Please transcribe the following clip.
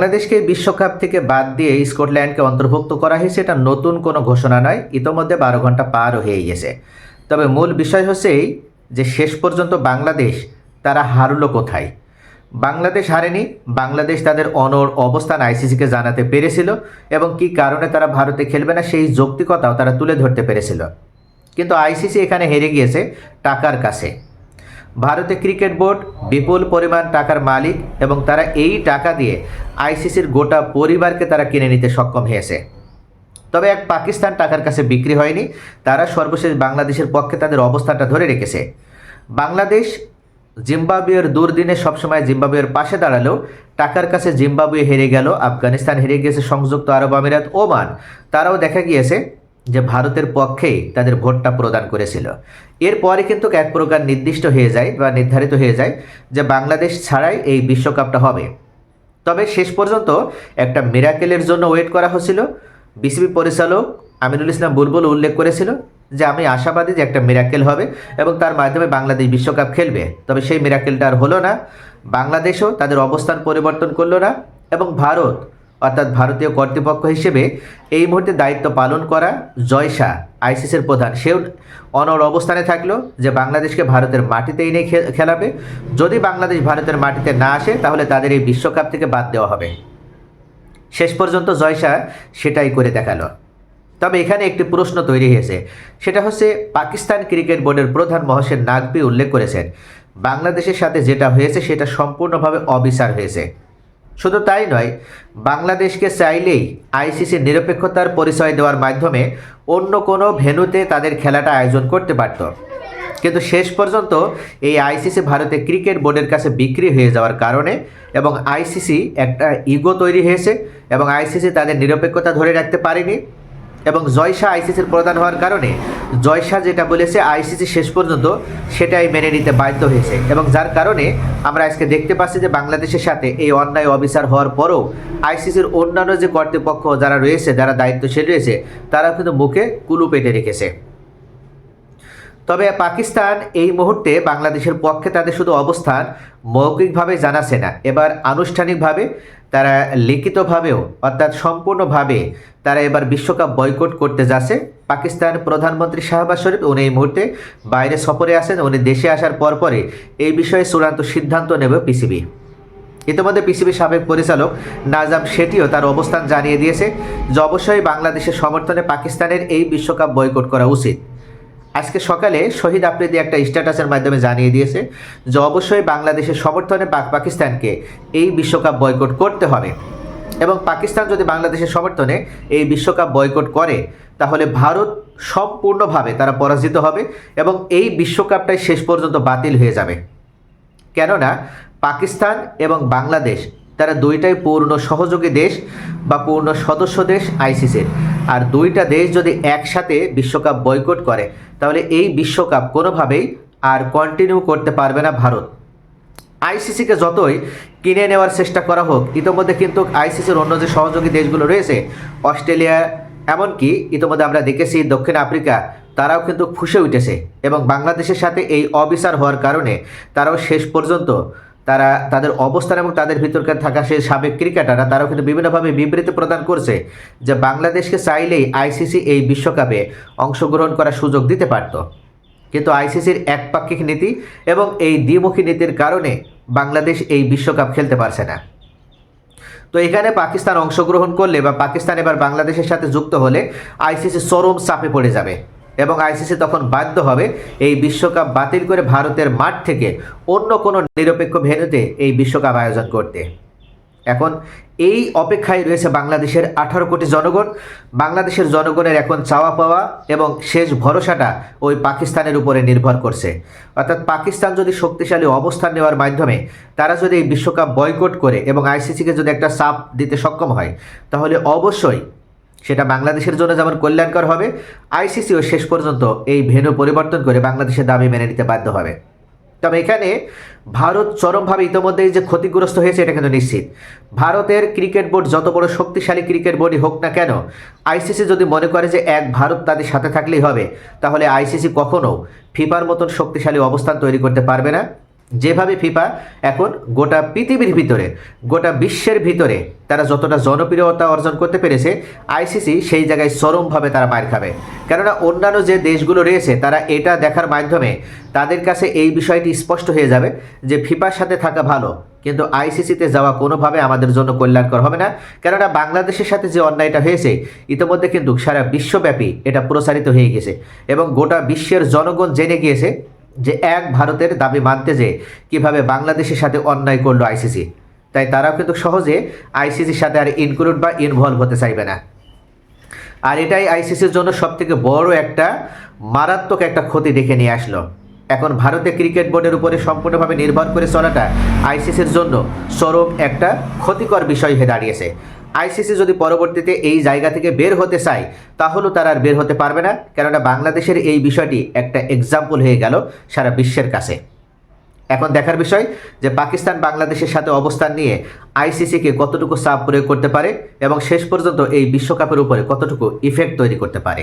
বাংলাদেশকে বিশ্বকাপ থেকে বাদ দিয়ে স্কটল্যান্ডকে অন্তর্ভুক্ত করা হয়েছে, এটা নতুন কোনো ঘোষণা নয়। ইতোমধ্যে 12 ঘন্টা পারও হয়ে গেছে। তবে মূল বিষয় হচ্ছে এই যে শেষ পর্যন্ত বাংলাদেশ তারা হারলো কোথায়। বাংলাদেশ হারেনি, বাংলাদেশ তাদের অবস্থান আইসিসিকে জানাতে পেরেছিল এবং কি কারণে তারা ভারতে খেলবে না সেই যৌক্তিকতাও তারা তুলে ধরতে পেরেছিল। কিন্তু আইসিসি এখানে হেরে গিয়েছে টাকার কাছে। ভারতে ক্রিকেট বোর্ড বিপুল পরিমাণ টাকার মালিক এবং তারা এই টাকা দিয়ে আইসিসির গোটা পরিবারকে তারা কিনে নিতে সক্ষম হয়েছে। তবে এক পাকিস্তান টাকার কাছে বিক্রি হয়নি, তারা সর্বশেষ বাংলাদেশের পক্ষে তাদের অবস্থানটা ধরে রেখেছে। বাংলাদেশ জিম্বাবুয়ের দুর্দিনে সবসময় জিম্বাবুয়ের পাশে দাঁড়ালেও টাকার কাছে জিম্বাবুয়ে হেরে গেল, আফগানিস্তান হেরে গিয়েছে, সংযুক্ত আরব আমিরাত, ওমান তারাও দেখা গিয়েছে যে ভারতের পক্ষেই তাদের ভোটটা প্রদান করেছিল। এরপরে কিন্তু এক প্রকার নির্দিষ্ট হয়ে যায় বা নির্ধারিত হয়ে যায় যে বাংলাদেশ ছাড়াই এই বিশ্বকাপটা হবে। তবে শেষ পর্যন্ত একটা মিরাকেলের জন্য ওয়েট করা হয়েছিল। বিসিবি পরিচালক আমিনুল ইসলাম বুলবুল উল্লেখ করেছিল যে আমি আশাবাদী যে একটা মিরাকেল হবে এবং তার মাধ্যমে বাংলাদেশ বিশ্বকাপ খেলবে। তবে সেই মিরাকেলটা আর হলো না। বাংলাদেশও তাদের অবস্থান পরিবর্তন করলো না এবং ভারত অর্থাৎ ভারতীয় কর্তৃপক্ষ হিসেবে এই মুহূর্তে দায়িত্ব পালন করা জয় শাহ আইসিসির প্রধান, সেও অবস্থানে থাকলো যে বাংলাদেশকে ভারতের মাটিতেই নিয়ে খেলাবে। যদি বাংলাদেশ ভারতের মাটিতে না আসে তাহলে তাদের এই বিশ্বকাপ থেকে বাদ দেওয়া হবে। শেষ পর্যন্ত জয় শাহ সেটাই করে দেখালো। তবে এখানে একটি প্রশ্ন তৈরি হয়েছে, সেটা হচ্ছে পাকিস্তান ক্রিকেট বোর্ডের প্রধান মহসিন নাকভি উল্লেখ করেছেন বাংলাদেশের সাথে যেটা হয়েছে সেটা সম্পূর্ণভাবে অবিচার হয়েছে। শুধু তাই নয়, বাংলাদেশকে চাইলেই আইসিসির নিরপেক্ষতার পরিচয় দেওয়ার মাধ্যমে অন্য কোনো ভেন্যুতে তাদের খেলাটা আয়োজন করতে পারত। কিন্তু শেষ পর্যন্ত এই আইসিসি ভারতে ক্রিকেট বোর্ডের কাছে বিক্রি হয়ে যাওয়ার কারণে এবং আইসিসি একটা ইগো তৈরি হয়েছে এবং আইসিসি তাদের নিরপেক্ষতা ধরে রাখতে পারেনি এবং জয় শাহ আইসিসির প্রধান হওয়ার কারণে জয় শাহ যেটা বলেছে আইসিসি শেষ পর্যন্ত সেটাই মেনে নিতে বাধ্য হয়েছে এবং যার কারণে আমরা আজকে দেখতে পাচ্ছি যে বাংলাদেশের সাথে এই অন্যায় অবিচার হওয়ার পরও আইসিসির অন্যান্য যে কর্তৃপক্ষ যারা রয়েছে, যারা দায়িত্বশীল রয়েছে, তারা কিন্তু মুখে কুলু পেটে রেখেছে। তবে পাকিস্তান এই মুহূর্তে বাংলাদেশের পক্ষে তাদের শুধু অবস্থান মৌখিকভাবে জানাচ্ছে না, এবার আনুষ্ঠানিকভাবে তারা লিখিতভাবেও অর্থাৎ সম্পূর্ণভাবে তারা এবার বিশ্বকাপ বয়কট করতে যাচ্ছে। পাকিস্তান প্রধানমন্ত্রী শাহবাজ শরীফ উনি এই মুহূর্তে বাইরে সফরে আছেন, উনি দেশে আসার পরপরই এই বিষয়ে চূড়ান্ত সিদ্ধান্ত নেবে পিসিবি। ইতিমধ্যে পিসিবির সাবেক পরিচালক নাজাম শেঠিও তার অবস্থান জানিয়ে দিয়েছে যে অবশ্যই বাংলাদেশের সমর্থনে পাকিস্তানের এই বিশ্বকাপ বয়কট করা উচিত। আজকে সকালে শহীদ আফ্রিদি একটা স্ট্যাটাসের মাধ্যমে জানিয়ে দিয়েছে যে অবশ্যই বাংলাদেশের সমর্থনে পাকিস্তানকে এই বিশ্বকাপ বয়কট করতে হবে এবং পাকিস্তান যদি বাংলাদেশের সমর্থনে এই বিশ্বকাপ বয়কট করে তাহলে ভারত সম্পূর্ণভাবে তারা পরাজিত হবে এবং এই বিশ্বকাপটাই শেষ পর্যন্ত বাতিল হয়ে যাবে। কেননা পাকিস্তান এবং বাংলাদেশ তারা দুইটাই পূর্ণ সহযোগী দেশ বা পূর্ণ সদস্য দেশ আইসিসির, আর দুইটা দেশ যদি একসাথে বিশ্বকাপ বয়কট করে তাহলে এই বিশ্বকাপ কোনোভাবেই আর কন্টিনিউ করতে পারবে না ভারত। আইসিসিকে যতই কিনে নেওয়ার চেষ্টা করা হোক, ইতিমধ্যে কিন্তু আইসিসির অন্য যে সহযোগী দেশগুলো রয়েছে, অস্ট্রেলিয়া, এমনকি ইতিমধ্যে আমরা দেখেছি দক্ষিণ আফ্রিকা, তারাও কিন্তু ফুঁসে উঠেছে এবং বাংলাদেশের সাথে এই অবিচার হওয়ার কারণে তারাও শেষ পর্যন্ত তারা তাদের অবস্থান এবং তাদের ভিতরকার থাকা সেই সাবেক ক্রিকেটাররা তারাও কিন্তু বিভিন্নভাবে বিবৃতি প্রদান করছে যে বাংলাদেশকে চাইলেই আইসিসি এই বিশ্বকাপে অংশগ্রহণ করার সুযোগ দিতে পারত। কিন্তু আইসিসির একপাক্ষিক নীতি এবং এই দ্বিমুখী নীতির কারণে বাংলাদেশ এই বিশ্বকাপ খেলতে পারছে না। তো এখানে পাকিস্তান অংশগ্রহণ করলে বা পাকিস্তান এবার বাংলাদেশের সাথে যুক্ত হলে আইসিসি চরম চাপে পড়ে যাবে এবং আইসিসি তখন বাধ্য হবে এই বিশ্বকাপ বাতিল করে ভারতের মাঠ থেকে অন্য কোনো নিরপেক্ষ ভেন্যুতে এই বিশ্বকাপ আয়োজন করতে। এখন এই অপেক্ষায় রয়েছে বাংলাদেশের 18 কোটি জনগণ। বাংলাদেশের জনগণের এখন চাওয়া পাওয়া এবং শেষ ভরসাটা ওই পাকিস্তানের উপরে নির্ভর করছে। অর্থাৎ পাকিস্তান যদি শক্তিশালী অবস্থান নেওয়ার মাধ্যমে তারা যদি এই বিশ্বকাপ বয়কট করে এবং আইসিসিকে যদি একটা চাপ দিতে সক্ষম হয় তাহলে অবশ্যই সেটা বাংলাদেশের জন্য যেমন কল্যাণকর হবে, আইসিসিও শেষ পর্যন্ত এই ভেন্যু পরিবর্তন করে বাংলাদেশের দাবি মেনে নিতে বাধ্য হবে। তবে এখানে ভারত চরমভাবে ইতিমধ্যেই যে ক্ষতিগ্রস্ত হয়েছে এটা কিন্তু নিশ্চিত। ভারতের ক্রিকেট বোর্ড যত বড় শক্তিশালী ক্রিকেট বোর্ডই হোক না কেন, আইসিসি যদি মনে করে যে এক ভারত তাদের সাথে থাকলেই হবে, তাহলে আইসিসি কখনো ফিফার মতন শক্তিশালী অবস্থান তৈরি করতে পারবে না যেভাবে ফিফা এখন গোটা পৃথিবীর ভিতরে, গোটা বিশ্বের ভিতরে তারা যতটা জনপ্রিয়তা অর্জন করতে পেরেছে, আইসিসি সেই জায়গায় চরমভাবে তারা মার খাবে। কেননা অন্যান্য যে দেশগুলো রয়েছে তারা এটা দেখার মাধ্যমে তাদের কাছে এই বিষয়টি স্পষ্ট হয়ে যাবে যে ফিফার সাথে থাকা ভালো, কিন্তু আইসিসিতে যাওয়া কোনোভাবে আমাদের জন্য কল্যাণকর হবে না। কেননা বাংলাদেশের সাথে যে অন্যায়টা হয়েছে ইতিমধ্যে কিন্তু সারা বিশ্বব্যাপী এটা প্রসারিত হয়ে গেছে এবং গোটা বিশ্বের জনগণ জেনে গিয়েছে যে এক ভারতের দাবি মানতে যে কিভাবে বাংলাদেশের সাথে অন্যায় করলো আইসিসি। তাই তারাও কিন্তু সহজে আইসিসির সাথে আর ইনক্লুড বা ইনভলভ হতে চাইবে না। আর এটাই আইসিসির জন্য সবথেকে বড় একটা মারাত্মক একটা ক্ষতি ডেকে নিয়ে আসলো। এখন ভারতে ক্রিকেট বোর্ডের উপরে সম্পূর্ণভাবে নির্ভর করে চলাটা আইসিসির জন্য চরম একটা ক্ষতিকর বিষয় হয়ে দাঁড়িয়েছে। আইসিসি যদি পরবর্তীতে এই জায়গা থেকে বের হতে চায় তাহলেও তারা আর বের হতে পারবে না, কেননা বাংলাদেশের এই বিষয়টি একটা এক্সাম্পল হয়ে গেল সারা বিশ্বের কাছে। এখন দেখার বিষয় যে পাকিস্তান বাংলাদেশের সাথে অবস্থান নিয়ে আইসিসিকে কতটুকু চাপ প্রয়োগ করতে পারে এবং শেষ পর্যন্ত এই বিশ্বকাপের উপরে কতটুকু ইফেক্ট তৈরি করতে পারে।